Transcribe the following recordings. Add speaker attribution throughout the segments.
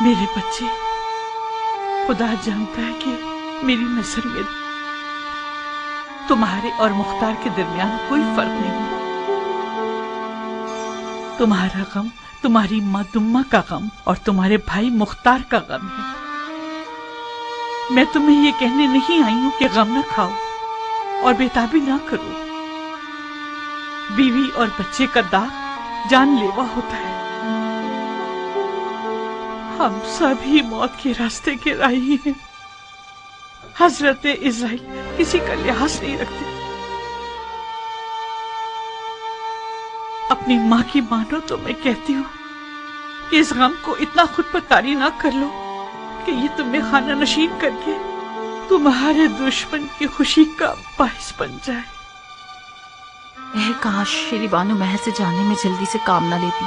Speaker 1: میرے بچے، خدا جانتا ہے کہ میری نظر میں تمہارے اور مختار کے درمیان کوئی فرق نہیں۔ تمہارا غم تمہاری ماں دمہ کا غم اور تمہارے بھائی مختار کا غم ہے۔ میں تمہیں یہ کہنے نہیں آئی ہوں کہ غم نہ کھاؤ اور بےتابی نہ کرو۔ بیوی اور بچے کا داغ جان لیوا ہوتا ہے۔ ہم سب ہی موت کے راستے کے راہی ہیں۔ حضرت اسرائیل کسی کا لحاظ نہیں رکھتے۔ اپنی ماں کی مانو تو میں کہتی ہوں کہ اس غم کو اتنا خود پر طاری نہ کر لو کہ یہ تمہیں خانہ نشین کر کے تمہارے دشمن کی خوشی کا باعث بن جائے۔
Speaker 2: کاش شیری بانو محل سے جانے میں جلدی سے کام نہ لیتی۔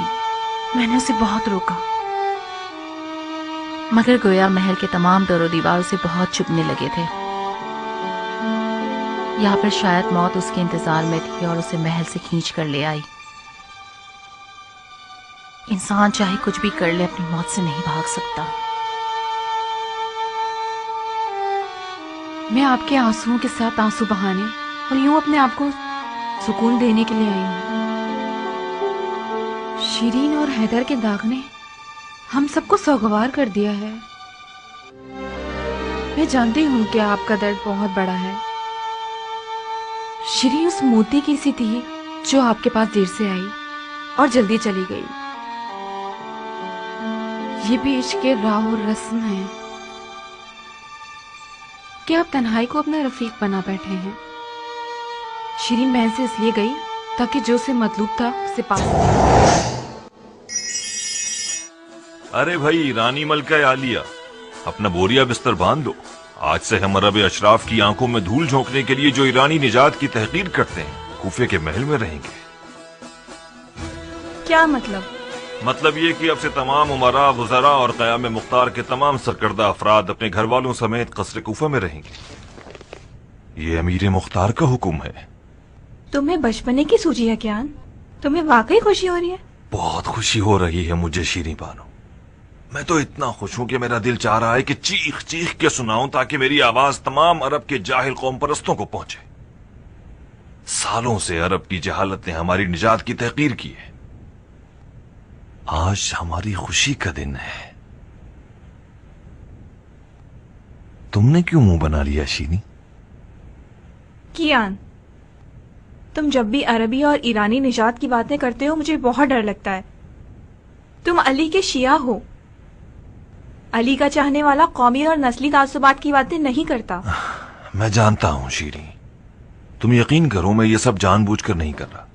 Speaker 2: میں نے اسے بہت روکا، مگر گویا محل کے تمام در و دیوار اسے بہت چبھنے لگے تھے، یا پھر شاید موت اس کے انتظار میں تھی اور اسے محل سے کھینچ کر لے آئی۔ انسان چاہے کچھ بھی کر لے اپنی موت سے نہیں بھاگ سکتا۔
Speaker 3: میں آپ کے آنسوؤں کے ساتھ آنسو بہانے اور یوں اپنے آپ کو سکون دینے کے لیے آئی ہوں۔ شیرین اور حیدر کے داغ نے ہم سب کو سوگوار کر دیا ہے۔ میں جانتی ہوں کہ آپ کا درد بہت بڑا ہے۔ شیرین اس موتی کی سی تھی جو آپ کے پاس دیر سے آئی اور جلدی چلی گئی۔ یہ بھی عشق کے راہ اور رسم ہے کہ آپ تنہائی کو اپنا رفیق بنا بیٹھے ہیں۔ شیرین بہن سے اس لیے گئی تاکہ جو اسے مطلوب تھا اسے پا سکے۔
Speaker 4: ارے بھائی رانی ملکہ عالیہ، اپنا بوریا بستر باندھ لو۔ آج سے ہم عرب اشراف کی آنکھوں میں دھول جھونکنے کے لیے جو ایرانی نجات کی تحقیر کرتے ہیں کوفے کے محل میں رہیں گے۔
Speaker 5: کیا مطلب؟
Speaker 4: مطلب یہ کہ اب سے تمام امراء، وزراء اور قیام مختار کے تمام سرکردہ افراد اپنے گھر والوں سمیت قصر کوفہ میں رہیں گے۔ یہ امیر مختار کا حکم ہے۔
Speaker 5: تمہیں بچپنے کی سوچی ہے کیا؟ تمہیں واقعی خوشی ہو رہی ہے؟
Speaker 4: بہت خوشی ہو رہی ہے مجھے شیریں بانو۔ میں تو اتنا خوش ہوں کہ میرا دل چاہ رہا ہے کہ چیخ چیخ کے سناؤں تاکہ میری آواز تمام عرب کے جاہل قوم پرستوں کو پہنچے۔ سالوں سے عرب کی جہالت نے ہماری نجات کی تحقیر کی ہے۔ آج ہماری خوشی کا دن ہے۔ تم نے کیوں منہ بنا لیا شیریں؟
Speaker 5: کیان، تم جب بھی عربی اور ایرانی نجات کی باتیں کرتے ہو مجھے بہت ڈر لگتا ہے۔ تم علی کے شیعہ ہو۔ علی کا چاہنے والا قومی اور نسلی تعصبات کی باتیں نہیں کرتا۔
Speaker 4: میں جانتا ہوں شیریں، تم یقین کرو میں یہ سب جان بوجھ کر نہیں کر رہا،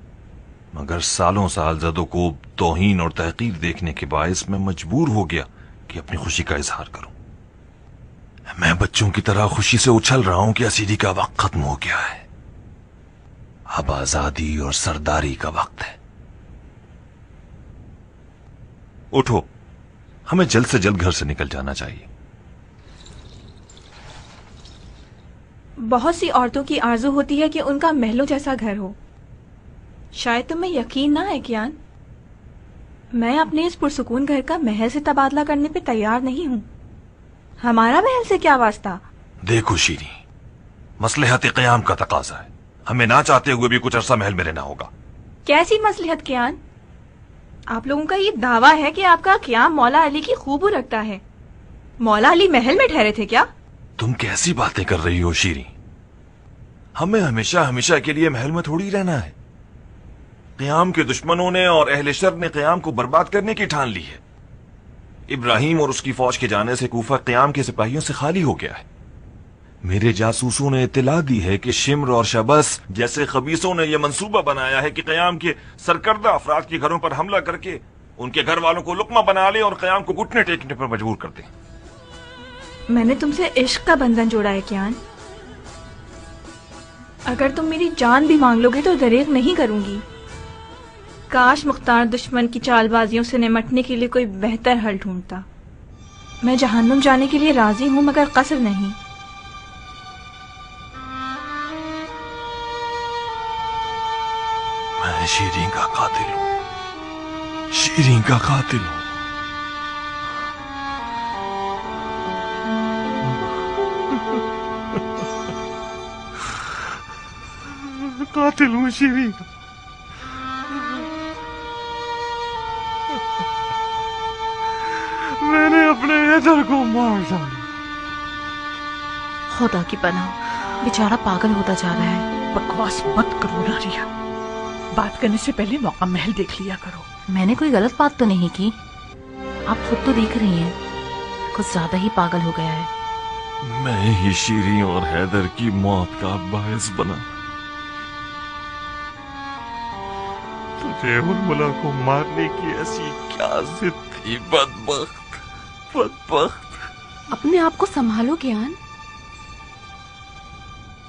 Speaker 4: مگر سالوں سال زد و کوب، توہین اور تحقیر دیکھنے کے باعث میں مجبور ہو گیا کہ اپنی خوشی کا اظہار کروں۔ میں بچوں کی طرح خوشی سے اچھل رہا ہوں کہ اسیری کا وقت ختم ہو گیا ہے۔ اب آزادی اور سرداری کا وقت ہے۔ اٹھو، ہمیں جلد سے جلد گھر سے نکل جانا چاہیے۔
Speaker 5: بہت سی عورتوں کی آرزو ہوتی ہے کہ ان کا محلوں جیسا گھر ہو۔ شاید تمہیں یقین نہ ہے کیان، میں اپنے اس پرسکون گھر کا محل سے تبادلہ کرنے پہ تیار نہیں ہوں۔ ہمارا محل سے کیا واسطہ؟
Speaker 4: دیکھو شیریں، مصلحت قیام کا تقاضا ہے، ہمیں نہ چاہتے ہوئے بھی کچھ عرصہ محل میں رہنا ہوگا۔
Speaker 5: کیسی مصلحت کیان؟ آپ لوگوں کا یہ دعویٰ ہے کہ آپ کا قیام مولا علی کی خوب رکھتا ہے۔ مولا علی محل میں ٹھہرے تھے کیا؟
Speaker 4: تم کیسی باتیں کر رہی ہو شیریں؟ ہمیں ہمیشہ ہمیشہ کے لیے محل میں تھوڑی رہنا ہے۔ قیام کے دشمنوں نے اور اہل شر نے قیام کو برباد کرنے کی ٹھان لی ہے۔ ابراہیم اور اس کی فوج کے جانے سے کوفہ قیام کے سپاہیوں سے خالی ہو گیا ہے۔ میرے جاسوسوں نے اطلاع دی ہے کہ شمر اور شبس جیسے خبیثوں نے یہ منصوبہ بنایا ہے کہ قیام کے سرکردہ افراد کے گھروں پر حملہ کر کے ان کے گھر والوں کو لقمہ بنا لے اور قیام کو گھٹنے ٹیکنے پر مجبور کر دیں۔
Speaker 5: میں نے تم سے عشق کا بندھن جوڑا ہے کیان۔ اگر تم میری جان بھی مانگ لو گے تو دریغ نہیں کروں گی۔ کاش مختار دشمن کی چال بازیوں سے نمٹنے کے لیے کوئی بہتر حل ڈھونڈتا۔ میں جہنم جانے کے لیے راضی ہوں مگر قصر نہیں۔
Speaker 4: میں شیریں کا قاتل ہوں، شیریں کا قاتل ہوں۔ قاتل ہوں شیریں. میں نے اپنے حیدر کو مار ڈالا.
Speaker 2: خدا کی پناہ، بیچارہ پاگل ہوتا جا رہا ہے.
Speaker 1: بکواس مت کرو ناریا، بات کرنے سے پہلے موقع محل دیکھ لیا کرو.
Speaker 2: میں نے کوئی غلط بات تو نہیں کی. آپ خود تو دیکھ رہی ہیں کچھ زیادہ ہی پاگل ہو گیا ہے.
Speaker 4: میں ہی شیریں اور حیدر کی موت کا باعث بنا. تجھے ارملا کو مارنے کی ایسی کیا ضد تھی بدبخت بدبخت.
Speaker 3: اپنے آپ کو سنبھالو کیان،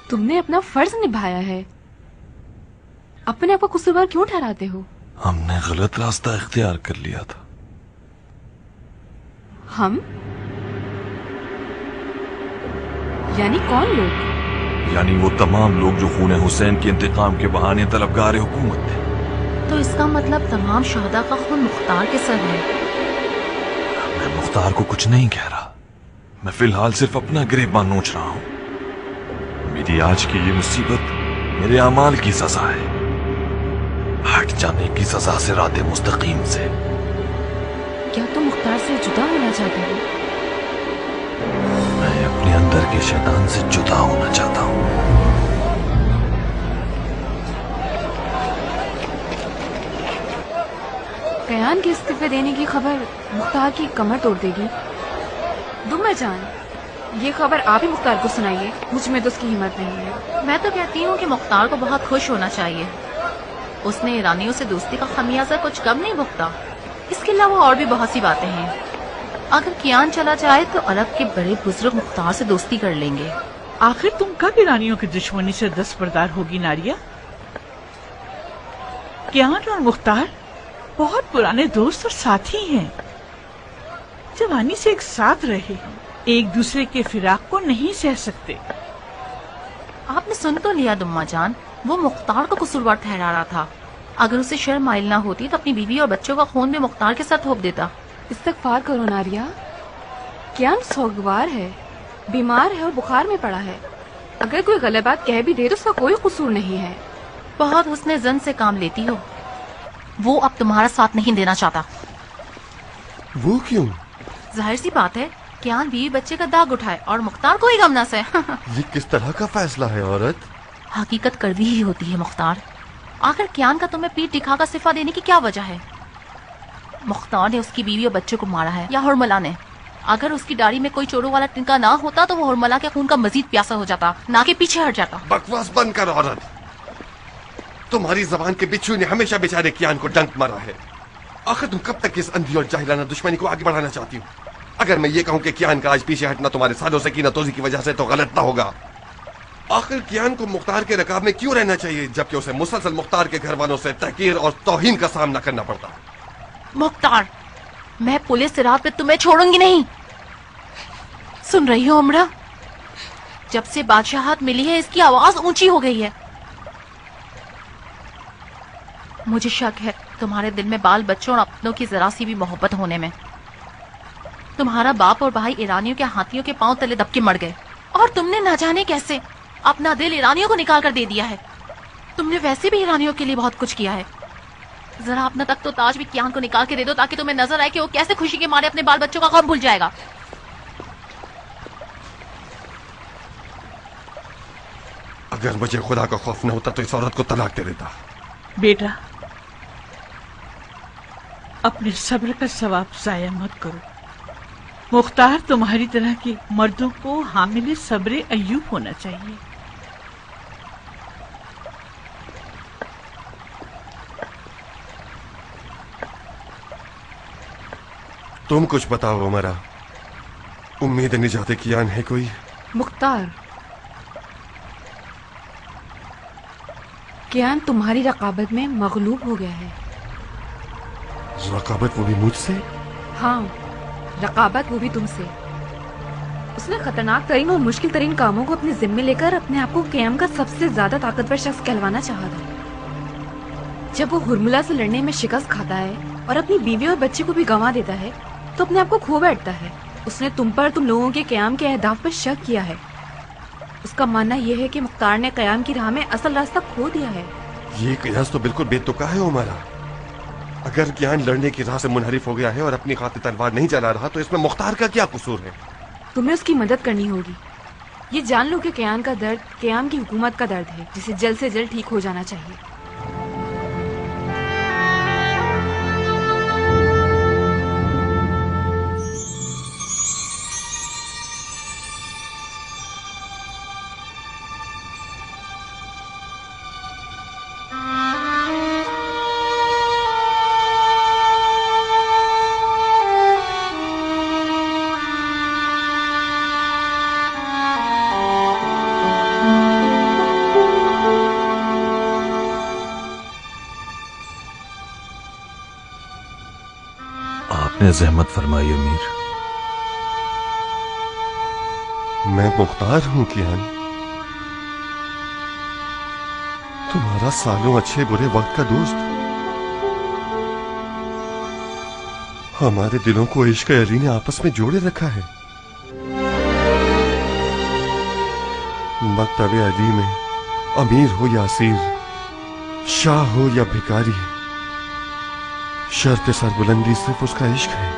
Speaker 3: تم نے اپنا فرض نبھایا ہے. اپنے آپ کو قصوروار کیوں ٹھہراتے ہو؟
Speaker 4: ہم نے غلط راستہ اختیار کر لیا تھا.
Speaker 3: ہم یعنی کون لوگ؟
Speaker 4: یعنی وہ تمام لوگ جو خون حسین کے انتقام کے بہانے طلبگار حکومت تھے.
Speaker 2: تو اس کا مطلب تمام شہداء کا خون مختار کے سر ہے.
Speaker 4: میں مختار کو کچھ نہیں کہہ رہا، میں فی الحال صرف اپنا گریباں نوچ رہا ہوں. میری آج کی یہ مصیبت میرے اعمال کی سزا ہے، ہٹ جانے کی سزا سے رات مستقیم سے.
Speaker 3: کیا تم مختار سے جدا ہونا چاہتے ہو؟
Speaker 4: میں اپنے اندر کے شیطان سے جدا ہونا چاہتا ہوں.
Speaker 3: کیان کے استعفے دینے کی خبر مختار کی کمر توڑ دے گی. دمر جان، یہ خبر آپ ہی مختار کو سنائیے، مجھ میں تو اس کی ہمت نہیں ہے.
Speaker 2: میں تو کہتی ہوں کہ مختار کو بہت خوش ہونا چاہیے. اس نے ایرانیوں سے دوستی کا خمیازہ کچھ کم نہیں بھگتا. اس کے علاوہ اور بھی بہت سی باتیں ہیں. اگر کیان چلا جائے تو عرب کے بڑے بزرگ مختار سے دوستی کر لیں گے.
Speaker 1: آخر تم کب ایرانیوں کی دشمنی سے دستبردار ہوگی ناریا؟ کیان اور مختار بہت پرانے دوست اور ساتھی ہیں. جوانی سے ایک ساتھ رہے، ایک دوسرے کے فراق کو نہیں سہ سکتے.
Speaker 2: آپ نے سن تو لیا دماں جان، وہ مختار کو قصوروار ٹھہرا رہا تھا. اگر اسے شرم مائل نہ ہوتی تو اپنی بیوی اور بچوں کا خون بھی مختار کے ساتھ تھوپ دیتا.
Speaker 3: استغفار کرو ناریا. کیان سوگوار ہے، بیمار ہے اور بخار میں پڑا ہے. اگر کوئی غلط بات کہہ بھی دے تو اس کا کوئی قصور نہیں ہے.
Speaker 2: بہت حسن زن سے کام لیتی ہو. وہ اب تمہارا ساتھ نہیں دینا چاہتا.
Speaker 6: وہ کیوں؟
Speaker 2: ظاہر سی بات ہے، کیان بیوی بچے کا داغ اٹھائے اور مختار کوئی غم نہ سہے.
Speaker 6: یہ کس طرح کا فیصلہ ہے عورت؟
Speaker 2: حقیقت کڑوی ہی ہوتی ہے مختار. آخر کیان کا تمہیں پیٹ دکھا کر صفا دینے کی کیا وجہ ہے؟ مختار نے اس کی بیوی اور بچوں کو مارا ہے یا ہرملا نے؟ اگر اس کی داڑھی میں کوئی چوروں والا ٹنکا نہ ہوتا تو وہ ہرملا کے خون کا مزید پیاسا ہو جاتا، نہ کہ پیچھے ہٹ جاتا.
Speaker 6: بکواس بند کر عورت. تمہاری زبان کے بچھو نے ہمیشہ بیچارے کیان کو ڈنک مارا ہے. آخر تم کب تک اس اندھی اور جاہلانہ دشمنی کو آگے بڑھانا چاہتی ہو؟ اگر میں یہ کہوں کہ کیان کا آج پیچھے ہٹنا تمہارے سالوں سے کینہ توزی کی وجہ سے تو غلط نہ ہوگا. آخر کیان کو مختار کے رکاب میں کیوں رہنا چاہیے جبکہ اسے مسلسل مختار کے گھر والوں سے تحقیر اور توہین کا سامنا کرنا پڑتا؟
Speaker 2: مختار، میں پولیس سے رات پہ تمہیں چھوڑوں گی نہیں. سن رہی ہو امرا؟ جب سے بادشاہت ملی ہے اس کی آواز اونچی ہو گئی ہے. مجھے شک ہے تمہارے دل میں بال بچوں اور اپنوں کی ذرا سی بھی محبت ہونے میں. تمہارا باپ اور بھائی ایرانیوں کے ہاتھیوں کے پاؤں تلے دب کے مر گئے اور تم نے نہ جانے کیسے اپنا دل ایرانیوں کو نکال کر دے دیا ہے. تم نے ویسے بھی ایرانیوں کے لیے بہت کچھ کیا ہے. ذرا اپنا تک تو تاج بھی کیان کو نکال کے دے دو تاکہ تمہیں نظر آئے کہ وہ کیسے خوشی کے مارے اپنے بال بچوں کا غم بھول جائے گا.
Speaker 6: اگر مجھے خدا کا خوف نہ ہوتا تو اس عورت کو طلاق دے دیتا.
Speaker 1: بیٹا، اپنے صبر کا ثواب ضائع مت کرو. مختار تمہاری طرح کے مردوں کو حامل صبر ایوب ہونا چاہیے.
Speaker 6: تم کچھ بتاؤ عمرہ، امید نجات کیان ہے کوئی؟
Speaker 3: مختار، کیان تمہاری رقابت میں مغلوب ہو گیا ہے.
Speaker 6: رقابت وہ بھی مجھ سے؟
Speaker 3: ہاں، رقابت وہ بھی تم سے. اس نے خطرناک ترین اور مشکل ترین کاموں کو اپنے ذمے لے کر اپنے آپ کو قیام کا سب سے زیادہ طاقتور شخص کہلوانا چاہا تھا. جب وہ ہرملا سے لڑنے میں شکست کھاتا ہے اور اپنی بیوی اور بچے کو بھی گنوا دیتا ہے تو اپنے آپ کو کھو بیٹھتا ہے. اس نے تم پر، تم لوگوں کے قیام کے اہداف پر شک کیا ہے. اس کا ماننا یہ ہے کہ مختار نے قیام کی راہ میں اصل راستہ کھو دیا ہے۔
Speaker 6: یہ قیاس تو بالکل بے تکا ہے عمارہ۔ اگر کیان لڑنے کی راہ سے منحرف ہو گیا ہے اور اپنی خاطر تلوار نہیں چلا رہا تو اس میں مختار کا کیا قصور ہے؟
Speaker 3: تمہیں اس کی مدد کرنی ہوگی۔ یہ جان لو کہ قیام کا درد قیام کی حکومت کا درد ہے، جسے جلد سے جلد ٹھیک ہو جانا چاہیے۔
Speaker 4: آپ نے زحمت فرمائی امیر۔
Speaker 6: میں مختار ہوں کیان، تمہارا سالوں اچھے برے وقت کا دوست۔ ہمارے دلوں کو عشق علی نے آپس میں جوڑے رکھا ہے۔ مکتب علی میں امیر ہو یا اسیر، شاہ ہو یا بھکاری، شرط سربلندی صرف اس کا عشق ہے۔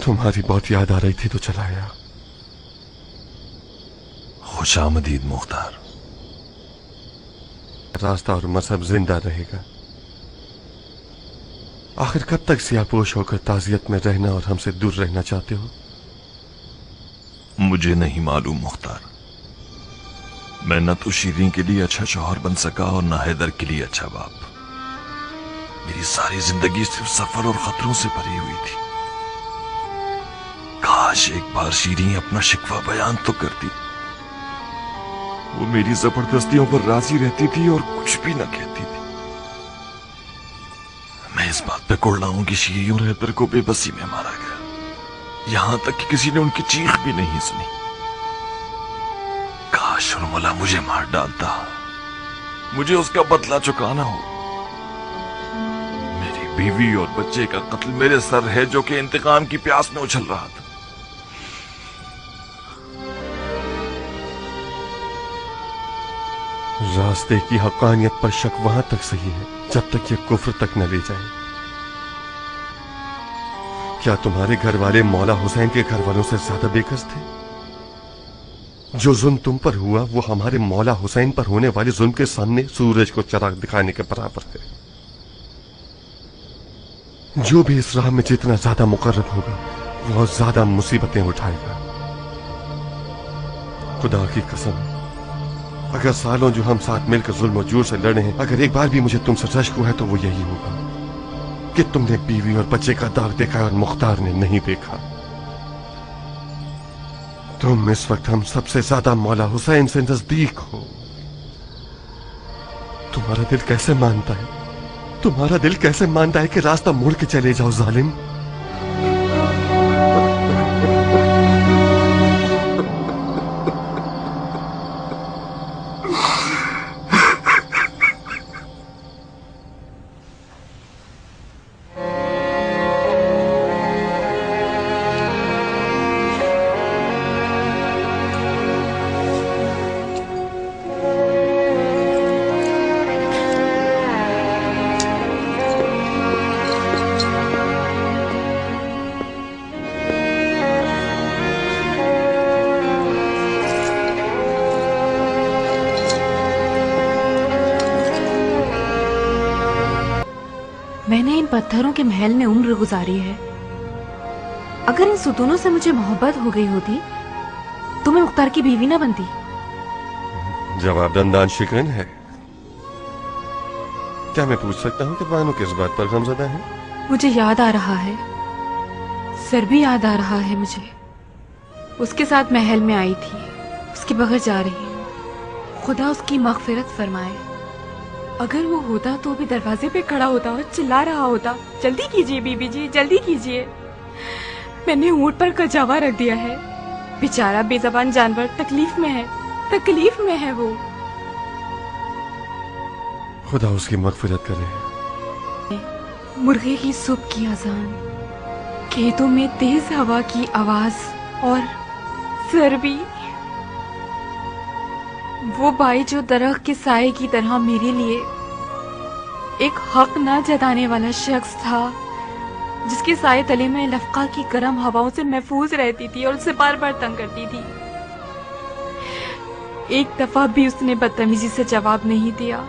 Speaker 6: تمہاری بہت یاد آ رہی تھی تو چلا آیا۔
Speaker 4: خوش آمدید مختار۔
Speaker 6: راستہ اور مذہب زندہ رہے گا۔ آخر کب تک سیاہ پوش ہو کر تعزیت میں رہنا اور ہم سے دور رہنا چاہتے ہو؟
Speaker 4: مجھے نہیں معلوم مختار، میں نہ تو شیریں کے لیے اچھا شوہر بن سکا اور نہ حیدر کے لیے اچھا باپ۔ میری ساری زندگی صرف سفر اور خطروں سے بھری ہوئی تھی۔ کاش ایک بار شیریں اپنا شکوہ بیان تو کرتی۔ وہ میری زبردستیوں پر راضی رہتی تھی اور کچھ بھی نہ کہتی تھی۔ میں اس بات پہ کڑلا ہوں کہ شیریں اور حیدر کو بے بسی میں مارا گیا، یہاں تک کہ کسی نے ان کی چیخ بھی نہیں سنی۔ کاش ارملا مجھے مار ڈالتا، مجھے اس کا بدلہ چکانا ہو۔ میری بیوی اور بچے کا قتل میرے سر ہے جو کہ انتقام کی پیاس میں اچھل رہا تھا۔
Speaker 6: راستے کی حقانیت پر شک وہاں تک صحیح ہے جب تک یہ کفر تک نہ لے جائے۔ کیا تمہارے گھر والے مولا حسین کے گھر والوں سے زیادہ بے کس تھے؟ جو ظلم تم پر ہوا وہ ہمارے مولا حسین پر ہونے والے ظلم کے سامنے سورج کو چراغ دکھانے کے برابر ہے۔ جو بھی اس راہ میں جتنا زیادہ مقرب ہوگا وہ زیادہ مصیبتیں اٹھائے گا۔ خدا کی قسم، اگر سالوں جو ہم ساتھ مل کر ظلم و جور سے لڑے ہیں، اگر ایک بار بھی مجھے تم سے رشک ہوا ہے تو وہ یہی ہوگا کہ تم نے بیوی اور بچے کا داغ دیکھا اور مختار نے نہیں دیکھا۔ تم اس وقت ہم سب سے زیادہ مولا حسین سے نزدیک ہو۔ تمہارا دل کیسے مانتا ہے، تمہارا دل کیسے مانتا ہے کہ راستہ موڑ کے چلے جاؤ ظالم؟
Speaker 3: میں نے ان پتھروں کے محل میں عمر گزاری ہے۔ اگر ان ستونوں سے مجھے محبت ہو گئی ہوتی تو میں مختار کی بیوی نہ بنتی۔
Speaker 6: جواب دندان شکن ہے۔ کیا میں پوچھ سکتا ہوں کہ بانو کس بات پر غمزدہ ہے؟
Speaker 3: مجھے یاد آ رہا ہے، سر بھی یاد آ رہا ہے مجھے۔ اس کے ساتھ محل میں آئی تھی، اس کے بغیر جا رہی ہوں۔ خدا اس کی مغفرت فرمائے۔ اگر وہ ہوتا تو بھی دروازے پہ کھڑا ہوتا اور چلا رہا ہوتا، جلدی کیجیے بی بی جی، جلدی کیجیے۔ میں نے اونٹ پر کجاوا رکھ دیا ہے، بیچارہ بے زبان جانور تکلیف میں ہے، تکلیف میں ہے وہ۔
Speaker 6: خدا اس کی مغفرت کرے۔
Speaker 3: مرغے کی صبح کی اذان، کھیتوں میں تیز ہوا کی آواز اور سربی، وہ بھائی جو درخت کے سائے کی طرح میرے لیے ایک حق نہ جتانے والا شخص تھا، جس کے سائے تلے میں لفقہ کی گرم ہواؤں سے محفوظ رہتی تھی اور اسے بار بار تنگ کرتی تھی، ایک دفعہ بھی اس نے بدتمیزی سے جواب نہیں دیا۔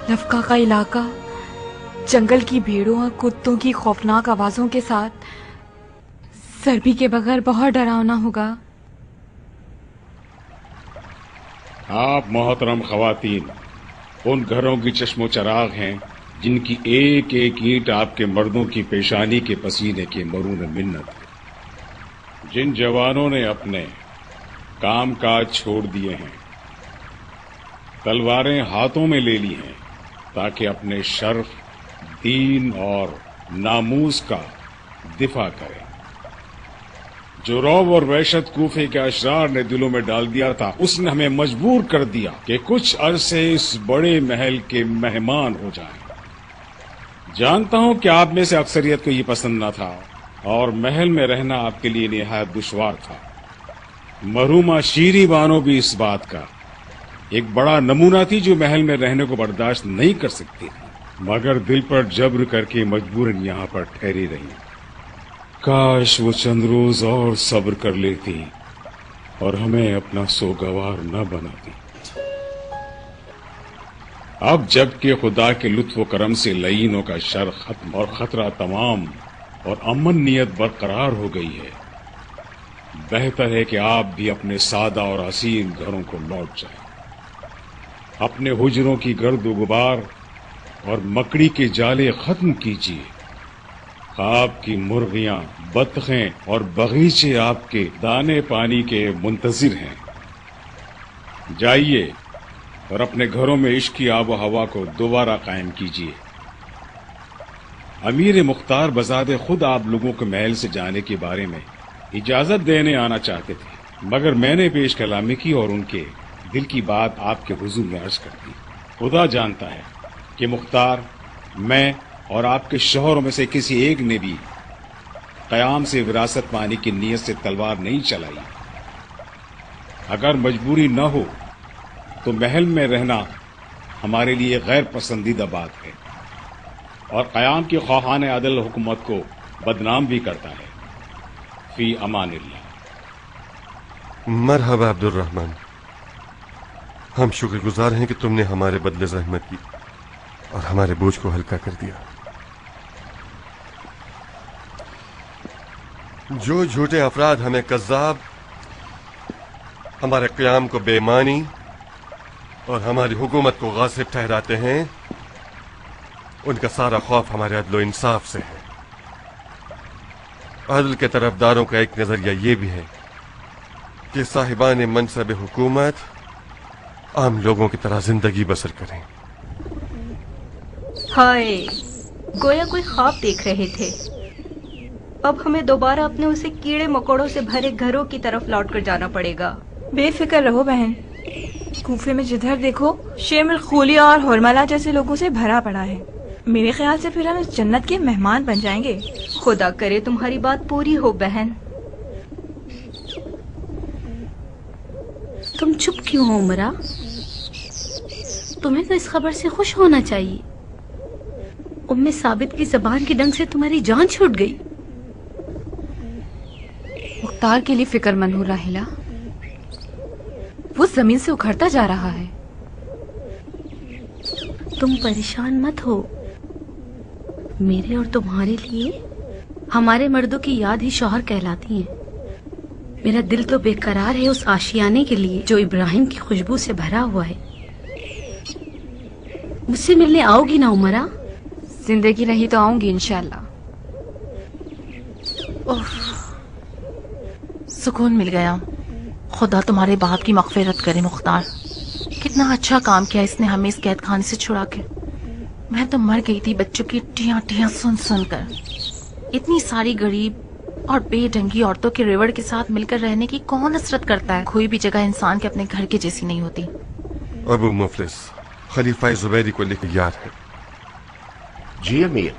Speaker 3: لفقہ کا علاقہ جنگل کی بھیڑوں اور کتوں کی خوفناک آوازوں کے ساتھ سربی کے بغیر بہت ڈراؤنا ہوگا۔
Speaker 7: آپ محترم خواتین ان گھروں کی چشم و چراغ ہیں جن کی ایک ایک اینٹ آپ کے مردوں کی پیشانی کے پسینے کے مرہون منت ہے، جن جوانوں نے اپنے کام کاج چھوڑ دیے ہیں، تلواریں ہاتھوں میں لے لی ہیں تاکہ اپنے شرف، دین اور ناموس کا دفاع کریں۔ جو رعب اور وحشت کوفے کے اشرار نے دلوں میں ڈال دیا تھا، اس نے ہمیں مجبور کر دیا کہ کچھ عرصے اس بڑے محل کے مہمان ہو جائیں۔ جانتا ہوں کہ آپ میں سے اکثریت کو یہ پسند نہ تھا اور محل میں رہنا آپ کے لیے نہایت دشوار تھا۔ مرحومہ شیری بانو بھی اس بات کا ایک بڑا نمونہ تھی، جو محل میں رہنے کو برداشت نہیں کر سکتی تھی، مگر دل پر جبر کر کے مجبوراً یہاں پر ٹھہری رہی۔ کاش وہ چند روز اور صبر کر لیتی اور ہمیں اپنا سوگوار نہ بناتی۔ اب جب کہ خدا کے لطف و کرم سے لعینوں کا شر ختم اور خطرہ تمام اور امن نیت برقرار ہو گئی ہے، بہتر ہے کہ آپ بھی اپنے سادہ اور حسین گھروں کو لوٹ جائیں۔ اپنے حجروں کی گرد و غبار اور مکڑی کے جالے ختم کیجیے۔ خواب کی مرغیاں، بطخیں اور باغیچے آپ کے دانے پانی کے منتظر ہیں۔ جائیے اور اپنے گھروں میں عشق کی آب و ہوا کو دوبارہ قائم کیجیے۔ امیر مختار بذات خود آپ لوگوں کو محل سے جانے کے بارے میں اجازت دینے آنا چاہتے تھے، مگر میں نے پیش کلامی کی اور ان کے دل کی بات آپ کے حضور میں عرض کر دی۔ خدا جانتا ہے کہ مختار، میں اور آپ کے شوہروں میں سے کسی ایک نے بھی قیام سے وراثت پانے کی نیت سے تلوار نہیں چلائی۔ اگر مجبوری نہ ہو تو محل میں رہنا ہمارے لیے غیر پسندیدہ بات ہے اور قیام کی خواہان عدل حکومت کو بدنام بھی کرتا ہے۔ فی امان اللہ۔
Speaker 6: مرحبا عبد الرحمن، ہم شکر گزار ہیں کہ تم نے ہمارے بدلے زحمت کی اور ہمارے بوجھ کو ہلکا کر دیا۔ جو جھوٹے افراد ہمیں کذاب، ہمارے قیام کو بے معنی اور ہماری حکومت کو غاصب ٹھہراتے ہیں، ان کا سارا خوف ہمارے عدل و انصاف سے ہے۔ عدل کے طرفداروں کا ایک نظریہ یہ بھی ہے کہ صاحبان منصب حکومت عام لوگوں کی طرح زندگی بسر کریں۔
Speaker 8: ہائے، گویا کوئی خواب دیکھ رہے تھے، اب ہمیں دوبارہ اپنے اسے کیڑے مکوڑوں سے بھرے گھروں کی طرف لوٹ کر جانا پڑے گا۔
Speaker 5: بے فکر رہو بہن، کوفے میں جدھر دیکھو شیمل خولیہ اور ہرملا جیسے لوگوں سے بھرا پڑا ہے۔ میرے خیال سے پھر ہم اس جنت کے مہمان بن جائیں گے۔
Speaker 8: خدا کرے تمہاری بات پوری ہو بہن۔ تم چپ کیوں ہو عمرہ؟ تمہیں تو اس خبر سے خوش ہونا چاہیے۔ ام ثابت کی زبان کی ڈنگ سے تمہاری جان چھوٹ گئی۔
Speaker 3: مختار کے لیے فکر مند ہو راحلہ، وہ زمین سے اکھڑتا جا رہا ہے۔
Speaker 8: تم پریشان مت ہو، میرے اور تمہارے لیے ہمارے مردوں کی یاد ہی شوہر کہلاتی ہیں۔ میرا دل تو بے قرار ہے اس آشیانے کے لیے جو ابراہیم کی خوشبو سے بھرا ہوا ہے۔ مجھ سے ملنے آؤ گی نا عمرہ؟
Speaker 3: زندگی رہی تو آؤں گی انشاءاللہ۔
Speaker 2: سکون مل گیا۔ خدا تمہارے باپ کی مغفرت کرے مختار، کتنا اچھا کام کیا اس نے ہمیں اس قید خانے سے چھڑا کے۔ میں تو مر گئی تھی بچوں کی ٹیاں ٹیاں سن سن کر۔ اتنی ساری غریب اور بے ڈھنگی عورتوں کے ریوڑ کے ساتھ مل کر رہنے کی کون حسرت کرتا ہے؟ کوئی بھی جگہ انسان کے اپنے گھر کے جیسی نہیں ہوتی۔
Speaker 6: ابو مفلس خلیفہ زبیری کو لے کے یاد ہے۔
Speaker 9: جی امیر۔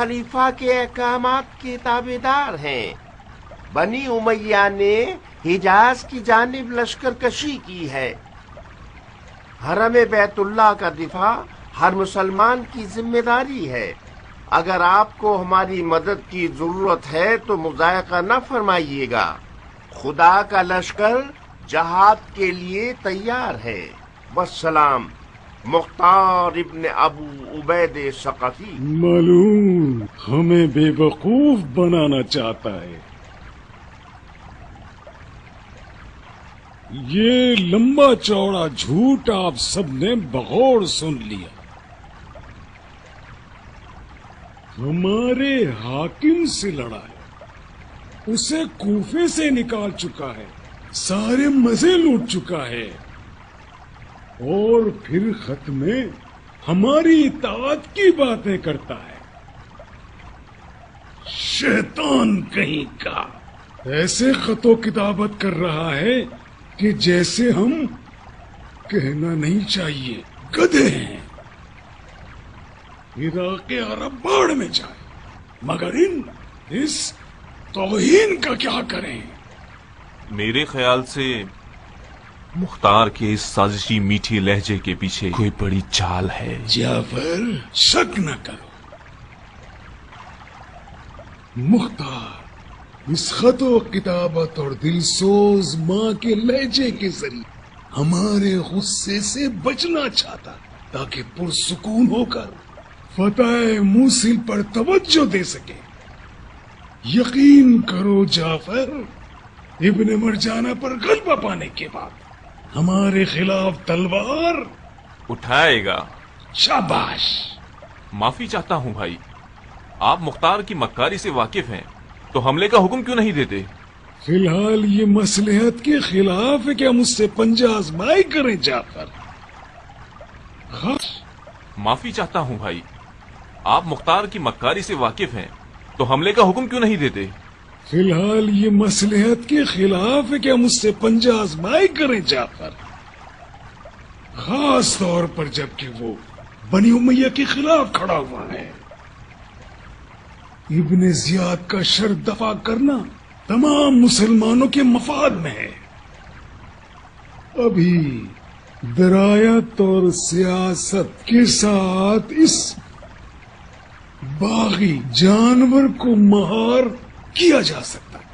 Speaker 9: खलीफा के अहकामात के ताबेदार हैं। बनी उमैया ने हिजाज की जानिब लश्कर कशी की है। हरम बैतुल्लाह का दिफा हर मुसलमान की जिम्मेदारी है। अगर आपको हमारी मदद की जरूरत है तो मुज़ायका न फरमाइएगा। खुदा का लश्कर जहाद के लिए तैयार है। वस्सलाम, मुख्तार इब्न अबू उबैद सक़फ़ी।
Speaker 7: मालूम हमें बेवकूफ बनाना चाहता है। ये लंबा चौड़ा झूठ आप सबने बगौर सुन लिया। हमारे हाकिम से लड़ा है, उसे कूफे से निकाल चुका है, सारे मजे लूट चुका है, और फिर खत में हमारी इताअत की बातें करता है। शैतान कहीं का ऐसे खतों किताबत कर रहा है कि जैसे हम कहना नहीं चाहिए गधे हैं। इराक़ अरब बाढ़ में जाए, मगर इस तौहीन का क्या करें?
Speaker 4: मेरे ख्याल से मुख्तार के इस साजिशी मीठी लहजे के पीछे कोई बड़ी चाल है।
Speaker 7: जाफर, शक न करो। मुख्तार इस खतो किताबत और दिलसोज माँ के लहजे के जरिए हमारे गुस्से से बचना चाहता, ताकि पुरसुकून होकर फतह मूसिल पर तवज्जो दे सके। यकीन करो जाफर, इब्ने मरजाना पर गलबा पाने के बाद हमारे खिलाफ तलवार
Speaker 4: उठाएगा।
Speaker 7: शाबाश।
Speaker 4: माफी चाहता हूँ भाई, आप मुख्तार की मक्कारी से वाकिफ हैं, तो हमले का हुक्म क्यों नहीं देते?
Speaker 7: फिलहाल ये मसलहत के खिलाफ है कि हम उससे पंजा आजमाई करें जाफर।
Speaker 4: माफी चाहता हूँ भाई, आप मुख्तार की मक्कारी से वाकिफ हैं, तो हमले का हुक्म क्यों नहीं देते?
Speaker 7: फिलहाल ये मसलहत के खिलाफ है कि हम उससे पंजा आजमाई करें जाफर, खास तौर पर जबकि वो बनी उमैया के खिलाफ खड़ा हुआ है। इब्ने जियाद का शर दफा करना तमाम मुसलमानों के मफाद में है। अभी दरायत और सियासत के साथ इस बागी जानवर को महार किया जा सकता है।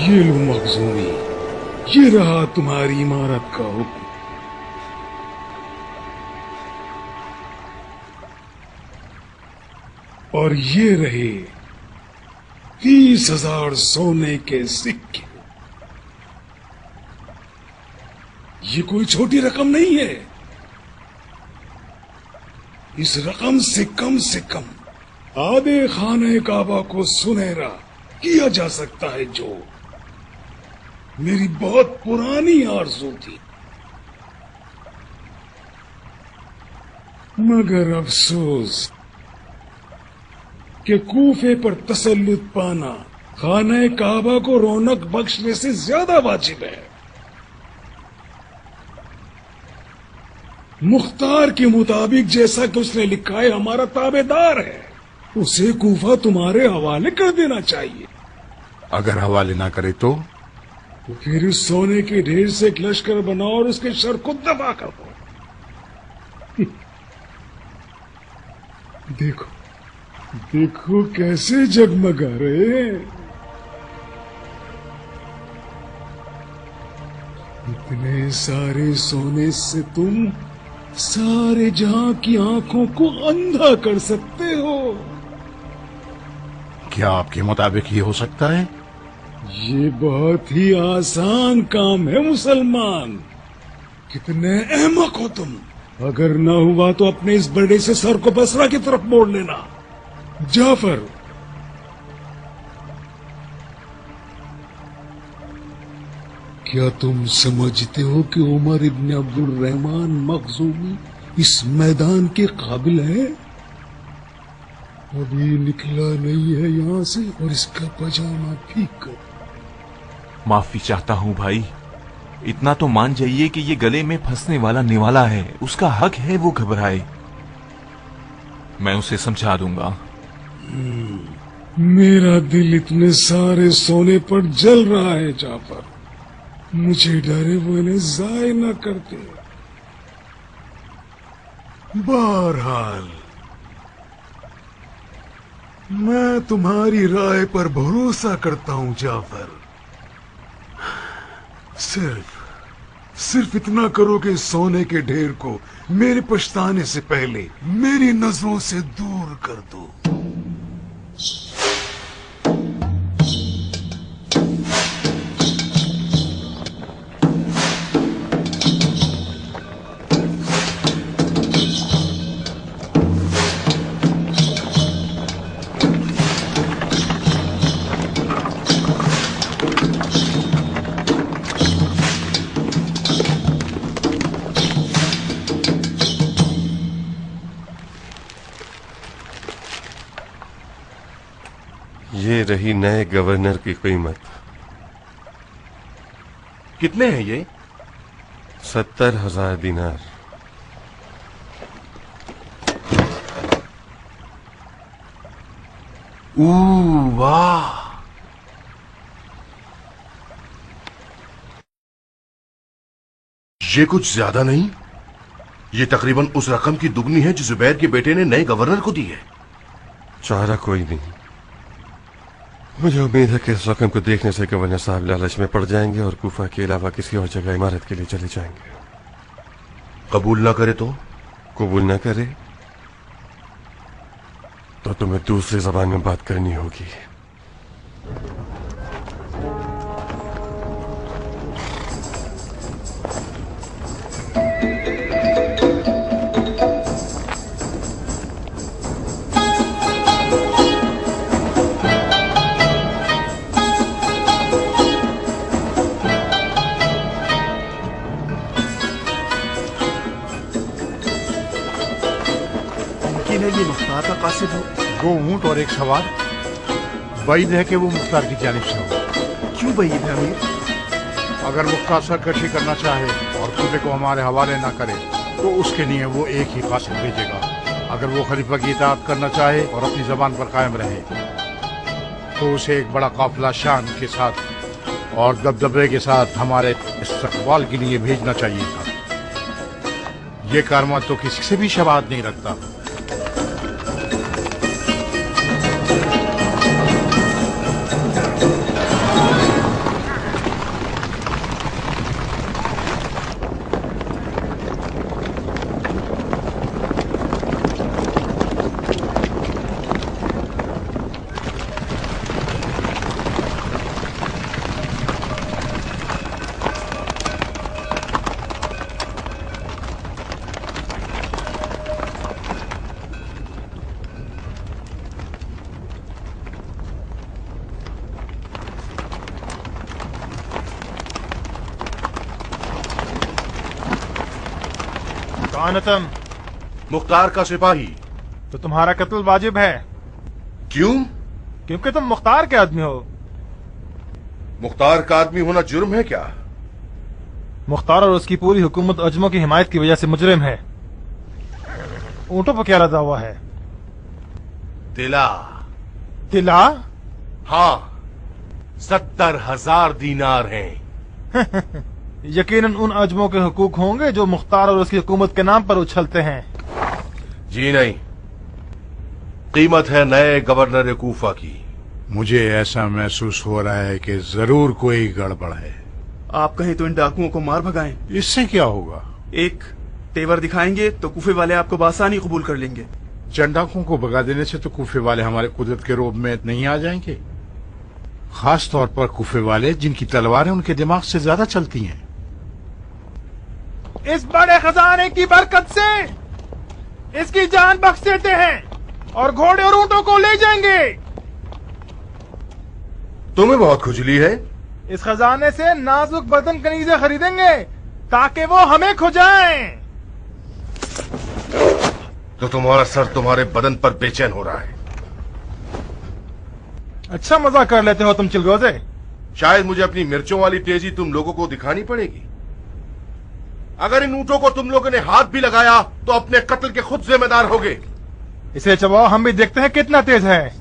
Speaker 7: ये लो मखजूमी, ये रहा तुम्हारी इमारत का हुक्म। और ये रहे 30,000 सोने के सिक्के। ये कोई छोटी रकम नहीं है। इस रकम से कम आधे खाने काबा को सुनहरा किया जा सकता है, जो मेरी बहुत पुरानी आरज़ू थी। मगर अफसोस कि कूफे पर तसल्लुत पाना खाने काबा को रौनक बख्शने से ज्यादा वाजिब है। मुख्तार के मुताबिक जैसा कि उसने लिखा है, हमारा ताबेदार है, उसे कूफा तुम्हारे हवाले कर देना चाहिए।
Speaker 10: अगर हवाले ना करे तो
Speaker 7: फिर इस सोने के ढेर से एक लश्कर बनाओ और उसके शर को दबा कर दो। देखो कैसे जगमगा रहे हैं। इतने सारे सोने से तुम सारे जहां की आंखों को अंधा कर सकते हो।
Speaker 10: क्या आपके मुताबिक ये हो सकता है?
Speaker 7: ये बहुत ही आसान काम है मुसलमान। कितने अहमक हो तुम। अगर ना हुआ तो अपने इस बड़े से सर को बसरा की तरफ मोड़ लेना। जाफर, क्या तुम समझते हो कि उमर इब्न अब्दुल रहमान मखजूमी इस मैदान के काबिल है? अभी निकला नहीं है यहाँ से, और इसका पजामा ठीक कर।
Speaker 4: माफी चाहता हूँ भाई,
Speaker 11: इतना तो मान जाइए कि ये गले में फंसने वाला निवाला है, उसका हक है वो घबराए। मैं उसे समझा दूंगा।
Speaker 7: मेरा दिल इतने सारे सोने पर जल रहा है जाफर, मुझे डरे वो इन्हें जाय न करते।
Speaker 10: बहरहाल मैं तुम्हारी राय पर भरोसा करता हूं जाफर। सिर्फ इतना करो कि सोने के ढेर को मेरे पछताने से पहले मेरी नजरों से दूर कर दो।
Speaker 6: ये रही नए गवर्नर की कीमत।
Speaker 10: कितने हैं ये?
Speaker 6: 70,000 दिनार।
Speaker 10: वाह, ये कुछ ज्यादा नहीं? ये तकरीबन उस रकम की दुगनी है जो जुबैर के बेटे ने नए गवर्नर को दी है।
Speaker 6: चारा कोई नहीं। मुझे उम्मीद है कि इस रकम को देखने से गवर्नर साहब लालच में पड़ जाएंगे और कूफा के अलावा किसी और जगह इमारत के लिए चले जाएंगे।
Speaker 10: कबूल ना करे तो?
Speaker 6: कबूल ना करे तो तुम्हें दूसरी जबान में बात करनी होगी।
Speaker 12: ये मुख्तार का कासिद हो?
Speaker 10: 2 ऊंट और 1 सवार। बैद है कि वो मुख्तार की जानिब से हो।
Speaker 12: क्यों बैद है अमीर?
Speaker 10: अगर मुख्तार सरकशी करना चाहे और सूबे को हमारे हवाले ना करे तो उसके लिए वो एक ही कासिद भेजेगा। अगर वो खलीफा की इताअत करना चाहे और अपनी जबान पर कायम रहे तो उसे एक बड़ा काफिला शान के साथ और दबदबे के साथ हमारे इस्तकबाल के लिए भेजना चाहिए था। ये कारवां तो किसी से भी शबाहत नहीं रखता।
Speaker 12: कानतम,
Speaker 10: मुख्तार का सिपाही।
Speaker 12: तो तुम्हारा कत्ल वाजिब है।
Speaker 10: क्यों?
Speaker 12: क्योंकि तुम मुख्तार के आदमी हो।
Speaker 10: मुख्तार का आदमी होना जुर्म है क्या?
Speaker 12: मुख्तार और उसकी पूरी हुकूमत अजमों की हिमायत की वजह से मुजरिम है। ऊंटों पर क्या लदा हुआ है?
Speaker 10: तिला।
Speaker 12: तिला?
Speaker 10: हाँ, 70,000 दीनार हैं।
Speaker 12: यकीनन उन अजमों के हुकूक होंगे जो मुख्तार और उसकी हुकूमत के नाम पर उछलते हैं।
Speaker 10: जी नहीं, कीमत है नए गवर्नर कूफा की। मुझे ऐसा महसूस हो रहा है कि जरूर कोई गड़बड़ है।
Speaker 12: आप कहें तो इन डाकुओं को मार भगाएं।
Speaker 10: इससे क्या होगा?
Speaker 12: एक तेवर दिखाएंगे तो कूफे वाले आपको बासानी कबूल कर लेंगे।
Speaker 10: चंद डाकुओं को भगा देने से तो कूफे वाले हमारे कुदरत के रोब में नहीं आ जाएंगे। खास तौर पर कूफे वाले जिनकी तलवारें उनके दिमाग से ज्यादा चलती हैं।
Speaker 12: इस बड़े खजाने की बरकत से इसकी जान बख्श देते हैं और घोड़े और ऊंटों को ले जाएंगे।
Speaker 10: तुम्हें बहुत खुजली है।
Speaker 12: इस खजाने से नाजुक बदन कनीजे खरीदेंगे ताकि वो हमें खुजाएं।
Speaker 10: तो तुम्हारा सर तुम्हारे बदन पर बेचैन हो रहा है।
Speaker 12: अच्छा मजाक कर लेते हो तुम चिलगोजे।
Speaker 10: शायद मुझे अपनी मिर्चों वाली तेजी तुम लोगों को दिखानी पड़ेगी। अगर इन ऊँटों को तुम लोगों ने हाथ भी लगाया तो अपने कत्ल के खुद जिम्मेदार होगे।
Speaker 12: इसे चबाओ, हम भी देखते हैं कितना तेज है।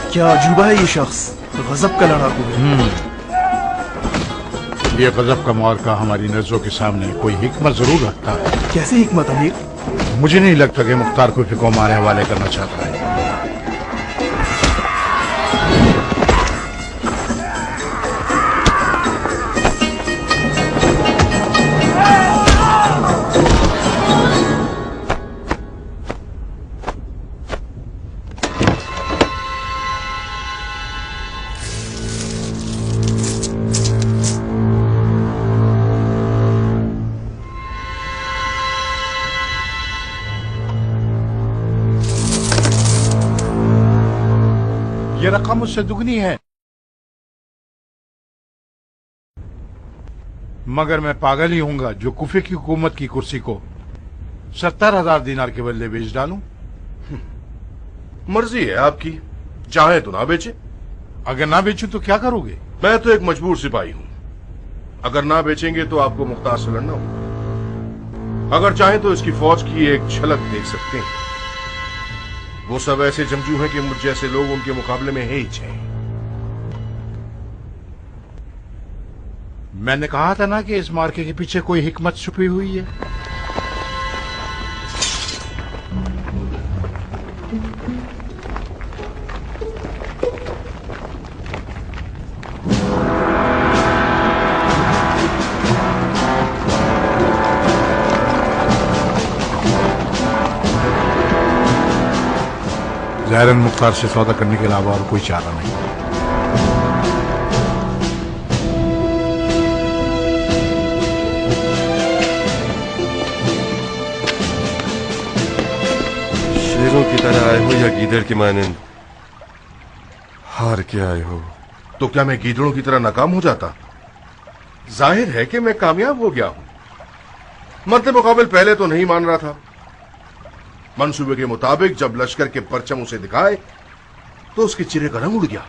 Speaker 13: क्या अजूबा है ये शख्स, गजब का लड़ाकू है।
Speaker 10: ये गजब का मौका हमारी नजरों के सामने कोई हिकमत जरूर रखता है।
Speaker 13: कैसे हिकमत अमीर?
Speaker 10: मुझे नहीं लगता कि मुख्तार कुफे को हमारे हवाले करना चाहता है। ये रकम उससे दुगनी है, मगर मैं पागल ही हूंगा जो कुफे की हुकूमत की कुर्सी को 70,000 दीनार के बदले बेच डालूं।
Speaker 14: मर्जी है आपकी, चाहे तो ना बेचे।
Speaker 10: अगर ना बेचूं तो क्या करोगे?
Speaker 14: मैं तो एक मजबूर सिपाही हूं, अगर ना बेचेंगे तो आपको मुख्तार से लड़ना होगा। अगर चाहें तो इसकी फौज की एक झलक देख सकते हैं। वो सब ऐसे जंगजू हैं कि मुझ जैसे लोग उनके मुकाबले में है ही हैं।
Speaker 10: मैंने कहा था ना कि इस मार्के के पीछे कोई हिकमत छुपी हुई है। ज़ाहिरन मुख्तार से सौदा करने के अलावा और कोई चारा नहीं।
Speaker 6: शेरों की तरह आए हो या गीदड़ की मानंद हार के आए हो?
Speaker 14: तो क्या मैं गीदड़ों की तरह नाकाम हो जाता? जाहिर है कि मैं कामयाब हो गया हूं। मद्दे मुकाबिल पहले तो नहीं मान रहा था। मंसूबे के मुताबिक जब लश्कर के परचम उसे दिखाए तो उसके चेहरे का रंग उड़ गया।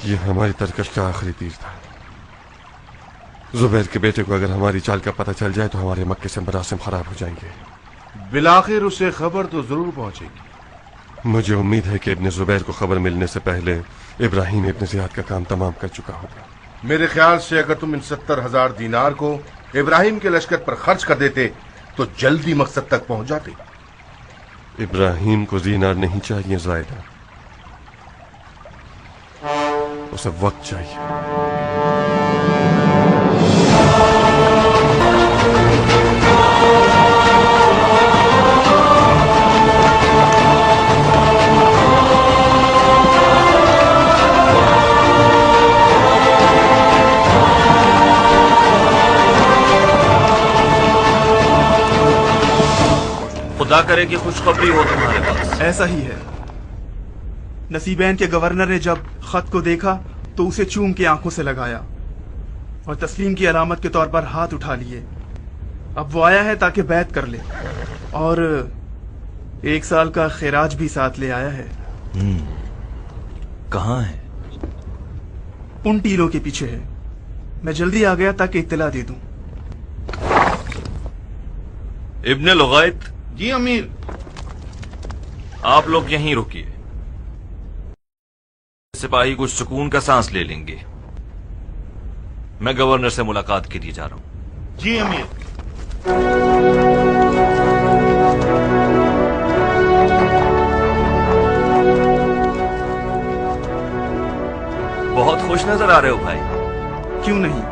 Speaker 6: ये हमारी तरकश का आखिरी तीर था। जुबैर के बेटे को अगर हमारी चाल का पता चल जाए तो हमारे मक्के से मरासिम खराब हो जाएंगे।
Speaker 14: बिलाखिर उसे खबर तो जरूर पहुंचेगी।
Speaker 6: मुझे उम्मीद है कि इब्न जुबैर को खबर मिलने से पहले इब्राहिम इब्न ज़ियाद का काम तमाम कर चुका होगा।
Speaker 14: मेरे ख्याल से अगर तुम इन 70,000 दीनार को इब्राहिम के लश्कर पर खर्च कर देते तो जल्दी मकसद तक पहुंच जाते।
Speaker 6: इब्राहिम को दीनार नहीं चाहिए ज़ायदा, उसे वक्त चाहिए।
Speaker 11: खुदा करे कि खुशखबरी हो तुम्हारे पास।
Speaker 13: ऐसा ही है। नसीबैन के गवर्नर ने जब खत को देखा तो उसे चूम के आंखों से लगाया और तस्लीम की अलामत के तौर पर हाथ उठा लिए। अब वो आया है ताकि बैत कर ले और 1 साल का खैराज भी साथ ले आया है।
Speaker 11: कहाँ है?
Speaker 13: उन टीलों के पीछे है। मैं जल्दी आ गया ताकि इत्तला दे दूं।
Speaker 11: इब्ने लुगैत।
Speaker 14: जी अमीर।
Speaker 11: आप लोग यहीं रुकिए, सिपाही कुछ सुकून का सांस ले लेंगे। मैं गवर्नर से मुलाकात के लिए जा रहा हूं।
Speaker 14: जी अमीर।
Speaker 11: बहुत खुश नजर आ रहे हो भाई।
Speaker 13: क्यों नहीं,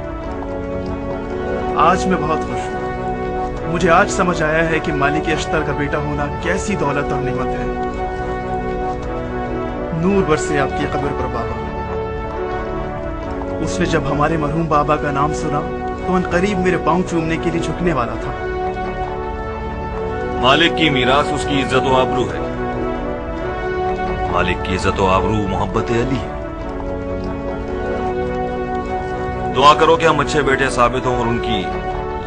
Speaker 13: आज मैं बहुत खुश हूं। मुझे आज समझ आया है कि मालिक अश्तर का बेटा होना कैसी दौलत और नेमत है। नूर बरसे आपकी कब्र पर बाबा। उसने जब हमारे मरहूम बाबा का नाम सुना तो अनकरीब मेरे पांव चूमने के लिए झुकने वाला था।
Speaker 4: मालिक की मीरास उसकी इज्जत व आबरू है। मालिक की इज्जत व आबरू मोहब्बत अली है। दुआ करो कि हम अच्छे बेटे साबित हों और उनकी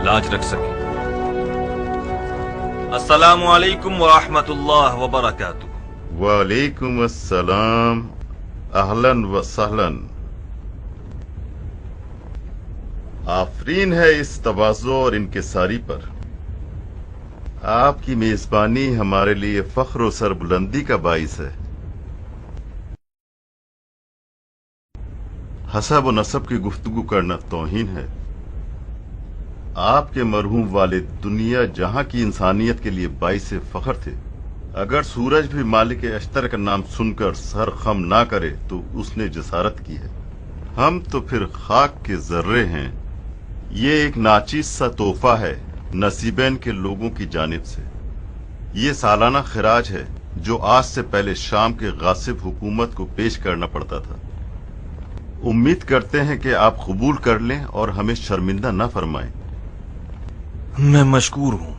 Speaker 4: लाज रख सकें। अस्सलामु अलैकुम व रहमतुल्लाह व बरकातुहू।
Speaker 15: वालेकुम अस्सलाम, अहलन व सहलन। आफरीन है इस तवाज़ो और इनकिसारी पर। आपकी मेजबानी हमारे लिए फख्र और सरबुलंदी का बाइस है। हसब व नसब की गुफ्तगू करना तौहीन है। आपके मरहूम वालिद दुनिया जहां की इंसानियत के लिए बाइस फख्र थे। अगर सूरज भी मालिक अश्तर का नाम सुनकर सर खम ना करे तो उसने जसारत की है। हम तो फिर खाक के जर्रे हैं। ये एक नाचीज सा तोहफा है नसीबैन के लोगों की जानिब से। ये सालाना खिराज है जो आज से पहले शाम के गासिब हुकूमत को पेश करना पड़ता था। उम्मीद करते हैं कि आप कबूल कर लें और हमें शर्मिंदा न फरमाएं।
Speaker 4: मैं मशकूर हूं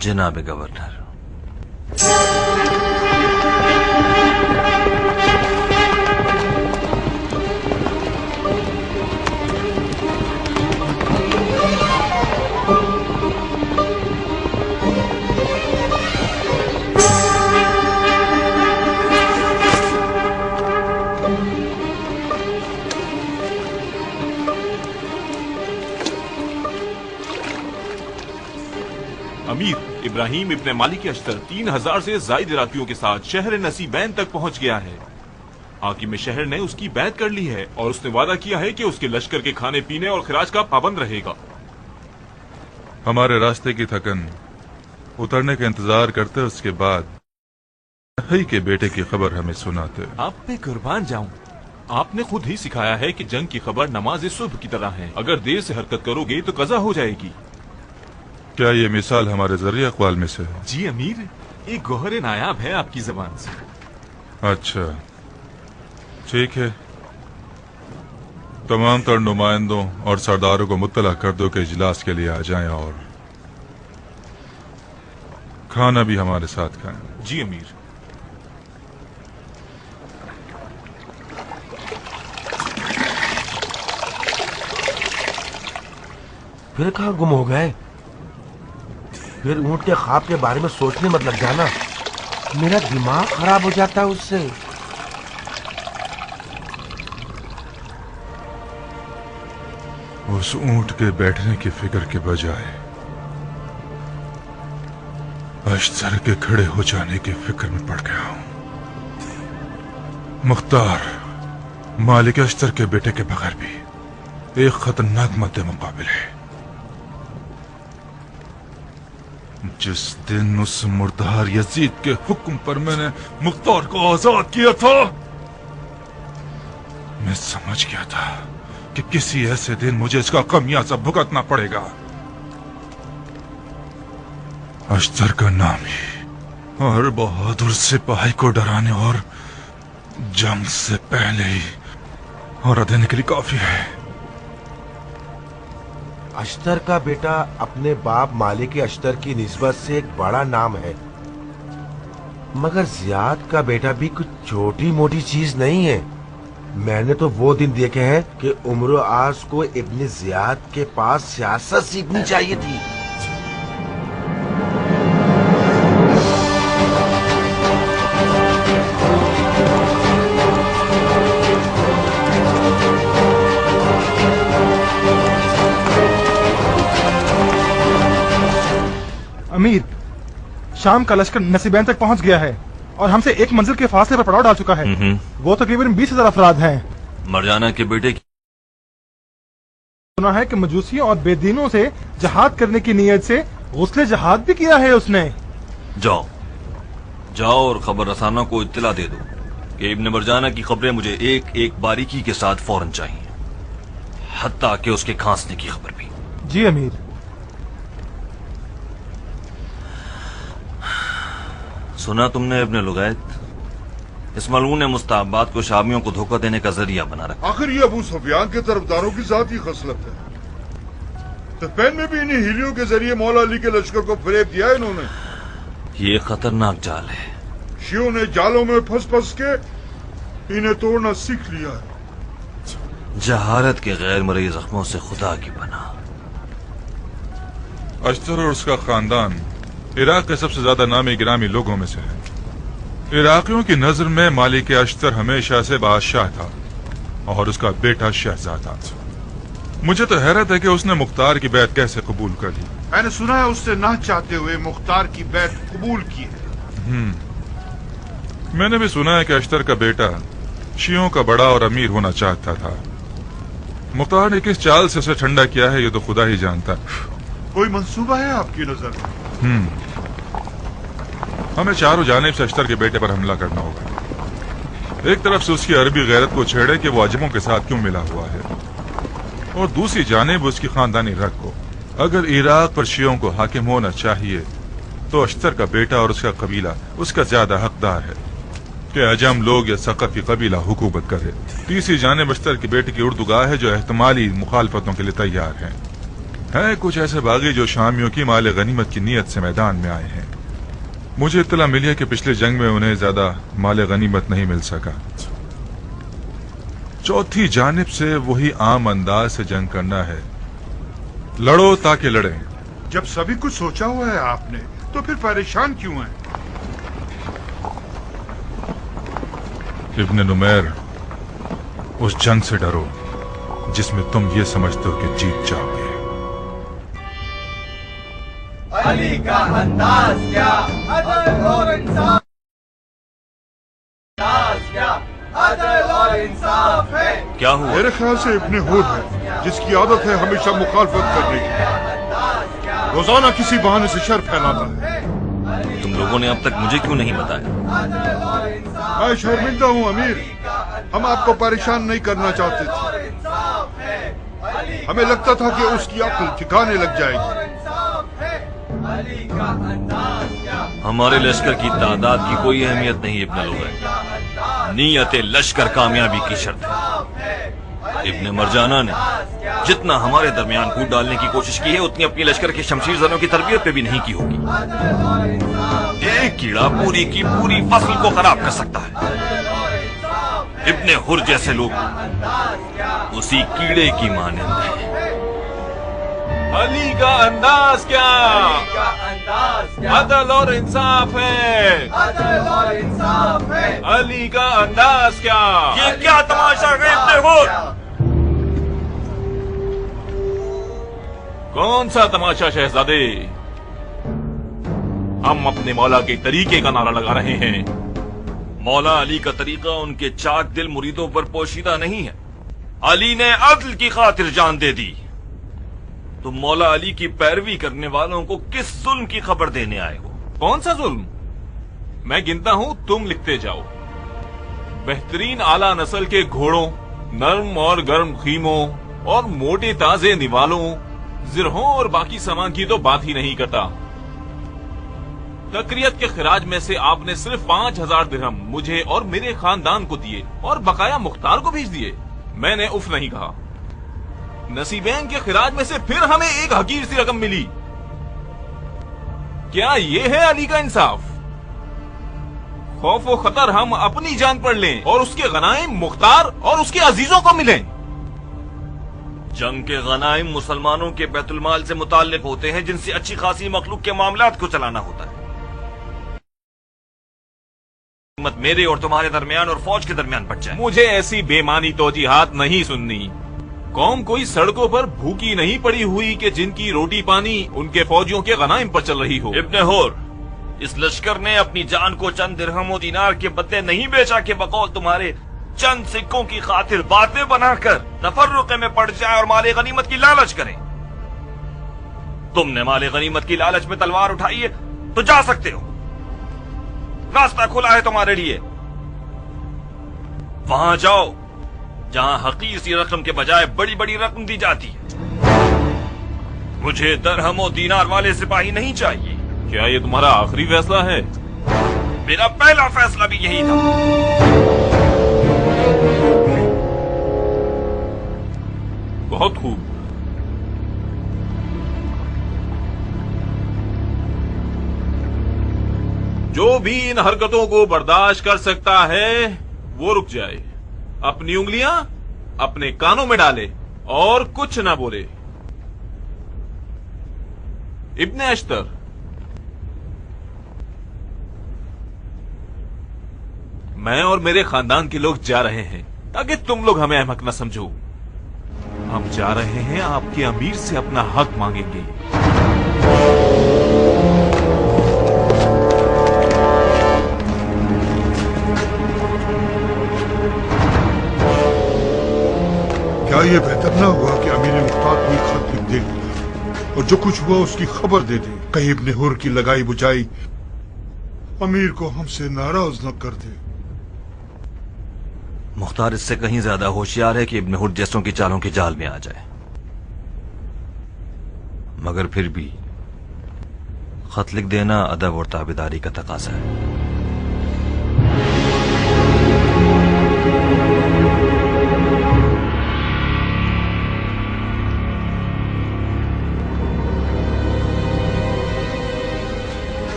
Speaker 4: जनाब गवर्नर।
Speaker 11: अमीर इब्राहिम इब्ने मालिक अश्तर 3000 से जायद इराकियों के साथ शहर नसीबैन तक पहुंच गया है। हाकिम शहर ने उसकी बैत कर ली है और उसने वादा किया है कि उसके लश्कर के खाने पीने और खिराज का पाबंद रहेगा।
Speaker 16: हमारे रास्ते की थकन उतरने का इंतजार करते उसके बाद ही के बेटे की खबर हमें सुनाते।
Speaker 11: आप पे कुर्बान जाऊं, आपने खुद ही सिखाया है कि जंग की खबर नमाज सुबह की तरह है। अगर देर से हरकत करोगे तो कज़ा हो जाएगी।
Speaker 16: क्या ये मिसाल हमारे जरिए अक़वाल में से है?
Speaker 11: जी अमीर, एक गोहरे नायाब है आपकी जबान से।
Speaker 16: अच्छा ठीक है, तमाम तर नुमाइंदों और सरदारों को मुत्तला कर दो कि इजलास के लिए आ जाएं और खाना भी हमारे साथ खाएं।
Speaker 11: जी अमीर।
Speaker 9: फिर कहाँ गुम हो गए? फिर ऊंट के ख्वाब के बारे में सोचने मत लग जाना, मेरा दिमाग खराब हो जाता है उससे।
Speaker 16: उस ऊंट के बैठने की फिक्र के बजाय अश्तर के खड़े हो जाने की फिक्र में पड़ गया हूं। मुख्तार मालिक अश्तर के बेटे के बगैर भी एक खतरनाक मद्दे मुकाबिल है। जिस दिन उस मुर्दार यजीद के हुक्म पर मैंने मुख्तार को आजाद किया था, मैं समझ गया था कि किसी ऐसे दिन मुझे इसका खमियाजा भुगतना पड़ेगा। अश्तर का नाम ही और बहादुर सिपाही को डराने और जंग से पहले ही और देने के लिए काफी है।
Speaker 9: अश्तर का बेटा अपने बाप मालिक अश्तर की निस्बत से एक बड़ा नाम है, मगर जियाद का बेटा भी कुछ छोटी मोटी चीज नहीं है। मैंने तो वो दिन देखे हैं कि उम्र आज को इब्न जियाद के पास सियासत सीखनी चाहिए थी।
Speaker 12: अमीर, शाम का लश्कर नसीबैन तक पहुंच गया है और हमसे एक मंजिल के फासले पर पड़ाव डाल चुका है। वो तकरीबन 20,000 अफराद हैं।
Speaker 4: मरजाना के बेटे की
Speaker 12: सुना है कि मजूसियों और बेदीनों से जहाद करने की नीयत से गुस्ले जहाद भी किया है उसने।
Speaker 4: जाओ जाओ और खबर रसाना को इत्तला दे दो कि इब्न मरजाना की खबरें मुझे एक एक बारीकी के साथ फौरन चाहिए, हत्ता कि उसके खांसने की खबर भी।
Speaker 12: जी अमीर।
Speaker 4: सुना तुमने इब्न लुगैत? इस मलून मुस्ताहबात को शामियों को धोखा देने का जरिया बना रखा।
Speaker 14: आखिर ये अबू सुफियान के तरफदारों की जाती खसलत है। स्पेन में भी इन्हीं हीलियों के जरिए मौला अली के लश्कर को फरेब दिया इन्होंने।
Speaker 4: ये खतरनाक जाल है।
Speaker 14: शियों ने जालों में फंस फंस के इन्हें तोड़ना सीख लिया है।
Speaker 4: जहारत के गैर मरई जख्मों से खुदा की पनाह।
Speaker 16: अश्तर और उसका खानदान इराक के सबसे ज्यादा नामी गिरामी लोगों में से है। इराकियों की नजर में मालिक अश्तर हमेशा से बादशाह था और उसका बेटा शहजादा। मुझे तो हैरत है कि उसने मुख्तार की बैत कैसे कबूल कर ली।
Speaker 14: मैंने सुना है उससे ना चाहते हुए मुख्तार की बैत कबूल की है।
Speaker 16: मैंने भी सुना है कि अश्तर का बेटा शियों का बड़ा और अमीर होना चाहता था। मुख्तार ने किस चाल से उसे ठंडा किया है ये तो खुदा ही जानता।
Speaker 14: कोई मंसूबा है आपकी नजर में?
Speaker 16: हमें चारों जानिब से अश्तर के बेटे पर हमला करना होगा। एक तरफ से उसकी अरबी गैरत को छेड़े कि वो अजमों के साथ क्यों मिला हुआ है, और दूसरी जानिब उसकी खानदानी रग को। अगर इराक पर शियों को हाकिम होना चाहिए तो अश्तर का बेटा और उसका कबीला उसका ज्यादा हकदार है कि अजम लोग या सक़फ़ी कबीला हुकूमत करे। तीसरी जानिब अश्तर के बेटे की उर्दूगाह है जो एहतमाली मुखालफतों के लिए तैयार है कुछ ऐसे बागी जो शामियों की माल गनीमत की नीयत से मैदान में आए हैं। मुझे इत्तला मिली है कि पिछले जंग में उन्हें ज्यादा माल गनीमत नहीं मिल सका। चौथी जानिब से वही आम अंदाज से जंग करना है। लड़ो ताकि लड़े।
Speaker 14: जब सभी कुछ सोचा हुआ है आपने तो फिर परेशान क्यों हैं?
Speaker 16: इब्न नुमैर, उस जंग से डरो जिसमें तुम ये समझते हो कि जीत जाओगे।
Speaker 17: अली का अंदाज क्या, अदल और इंसाफ क्या, अदल और इंसाफ है।
Speaker 4: क्या हुआ?
Speaker 14: मेरे ख्याल से इब्ने हुद है जिसकी आदत है हमेशा मुखालफत करने की। रोजाना किसी बहाने से शर फैलाता है।
Speaker 4: तुम लोगों ने अब तक मुझे क्यों नहीं बताया?
Speaker 14: मैं शर्मिंदा हूँ अमीर, हम आपको परेशान नहीं करना चाहते थे। हमें लगता था कि उसकी अक्ल ठिकाने लग जाएगी।
Speaker 4: हमारे लश्कर की तादाद की कोई अहमियत नहीं इब्न लुगै। नीयत लश्कर कामयाबी की शर्त है। इब्न मरजाना ने जितना हमारे दरमियान कूद डालने की कोशिश की है उतनी अपनी लश्कर के शमशीर ज़नों की तरबियत पे भी नहीं की होगी। एक कीड़ा पूरी की पूरी फसल को खराब कर सकता है। इब्न हुर जैसे लोग उसी कीड़े की मानंद हैं।
Speaker 11: अली का अंदाज क्या, अदल और इंसाफ है।
Speaker 17: अदल और इंसाफ है।
Speaker 11: अली का अंदाज क्या।
Speaker 4: ये क्या तमाशा है इब्न हुर?
Speaker 11: कौन सा तमाशा शहजादे? हम अपने मौला के तरीके का नारा लगा रहे हैं।
Speaker 4: मौला अली का तरीका उनके चाक दिल मुरीदों पर पोशीदा नहीं है। अली ने अदल की खातिर जान दे दी। तुम मौला अली की पैरवी करने वालों को किस जुल्म की खबर देने आए हो?
Speaker 11: कौन सा जुल्म? मैं गिनता हूं, तुम लिखते जाओ। बेहतरीन आला नस्ल के घोड़ों, नर्म और गर्म खीमों और मोटे ताजे निवालों, जिरहों और बाकी सामान की तो बात ही नहीं करता। तकरीयत के खिराज में से आपने सिर्फ 5000 दिरहम मुझे और मेरे खानदान को दिए और बकाया मुख्तार को भेज दिए। मैंने उफ नहीं कहा। नसीबैन के खिराज में से फिर हमें एक हकीर सी रकम मिली। क्या ये है अली का इंसाफ? खौफ व खतर हम अपनी जान पर लें और उसके गनाइम मुख्तार और उसके अजीजों को मिलें।
Speaker 4: जंग के गनाइम मुसलमानों के बैतुलमाल से मुताल्लिक होते हैं जिनसे अच्छी खासी मखलूक के मामलात को चलाना होता है। मत मेरे और तुम्हारे दरमियान और फौज के दरमियान बढ़ जाए।
Speaker 11: मुझे ऐसी बेमानी तौजीहात नहीं सुननी। कौम कोई सड़कों पर भूखी नहीं पड़ी हुई कि जिनकी रोटी पानी उनके फौजियों के गनाइम पर चल रही हो।
Speaker 4: इब्न हुर, इस लश्कर ने अपनी जान को चंद दिरहम और दीनार के बदले नहीं बेचा कि बकौल तुम्हारे चंद सिक्कों की खातिर बातें बनाकर तफर्रुक़े में पड़ जाए और माले गनीमत की लालच करें। तुमने माले गनीमत की लालच में तलवार उठाई है तो जा सकते हो, रास्ता खुला है तुम्हारे लिए। वहां जाओ जहां हकीर सी रकम के बजाय बड़ी बड़ी रकम दी जाती है। मुझे दरहम और दीनार वाले सिपाही नहीं चाहिए।
Speaker 11: क्या ये तुम्हारा आखिरी फैसला है?
Speaker 4: मेरा पहला फैसला भी यही था।
Speaker 11: बहुत खूब। जो भी इन हरकतों को बर्दाश्त कर सकता है वो रुक जाए, अपनी उंगलियां अपने कानों में डाले और कुछ ना बोले। इब्ने अश्तर, मैं और मेरे खानदान के लोग जा रहे हैं ताकि तुम लोग हमें अहमक न समझो। हम जा रहे हैं आपके अमीर से अपना हक मांगेंगे।
Speaker 10: क्या ये बेहतर ना हुआ कि अमीर मुख्तार कोई खत लिख दे और जो कुछ हुआ उसकी खबर दे दे? कहीं इब्ने हुर की लगाई बुझाई अमीर को हमसे नाराज न कर दे।
Speaker 4: मुख्तार इससे कहीं ज्यादा होशियार है कि इब्ने हुर जैसों की चालों के जाल में आ जाए, मगर फिर भी खत लिख देना अदब और ताबेदारी का तकाजा है।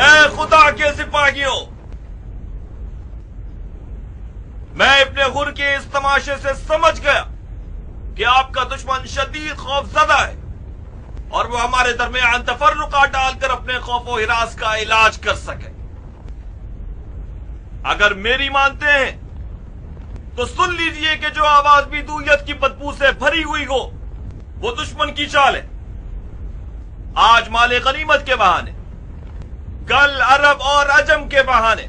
Speaker 18: ऐ खुदा के सिपाहियों, मैं इब्ने हुर के इस तमाशे से समझ गया कि आपका दुश्मन शदीद खौफजदा है और वो हमारे दरमियान तफर्रुका डालकर अपने खौफ व हिरास का इलाज कर सके। अगर मेरी मानते हैं तो सुन लीजिए कि जो आवाज भी दूयत की बदबू से भरी हुई हो वो दुश्मन की चाल है। आज माले गनीमत के बहाने, कल अरब और अजम के बहाने।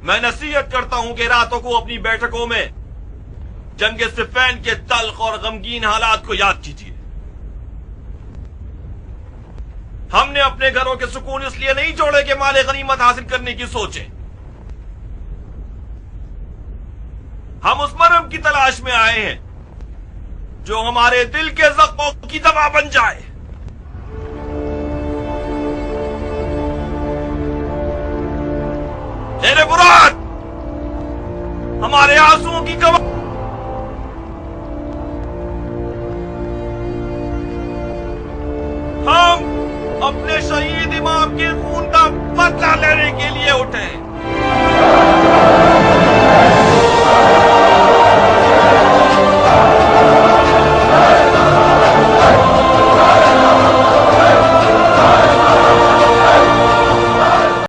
Speaker 18: मैं नसीहत करता हूं कि रातों को अपनी बैठकों में जंगे सिफ़ैन के तल्ख और गमगीन हालात को याद कीजिए। हमने अपने घरों के सुकून इसलिए नहीं जोड़े कि माले गनीमत हासिल करने की सोचें। हम उस मरहम की तलाश में आए हैं जो हमारे दिल के जख्मों की दवा बन जाए। तेरे मुराद हमारे आंसुओं की गवाह